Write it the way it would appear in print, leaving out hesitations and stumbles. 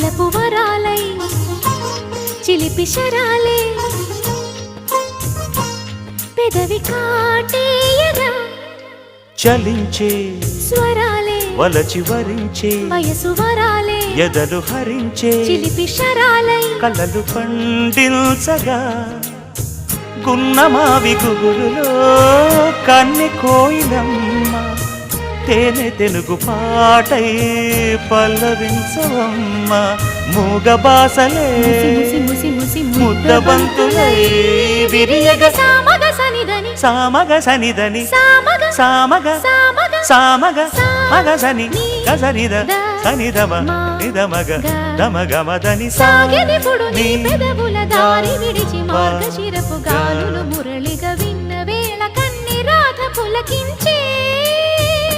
వలపు వరాలై చిలిపి శరాలే పెదవి కాటేయరా చలించే స్వరాలే వలచి వరించే వయసు వరాలే ఎదలు హరించే చిలిపి శరాలై కలలు పండించగా గున్నమావి గుగురులో కన్నె కోయిలమ్మ తేనె తెనుగు పాటై పల్లవించవమ్మ మూగ బాసలే ముద్ద బంతులై విరియగ సామగ సనిదని సామగ సనిదని సామగ సామగ సామగ సామగ మగసని గసనిద సనిదమ నిదమగ దమగమదని సాగినిపుడు నీ పెదవుల దారి విడిచి మార్గశిరపు గాలులు మురళిగా విన్న వేళ కన్ని రాధ పులకించే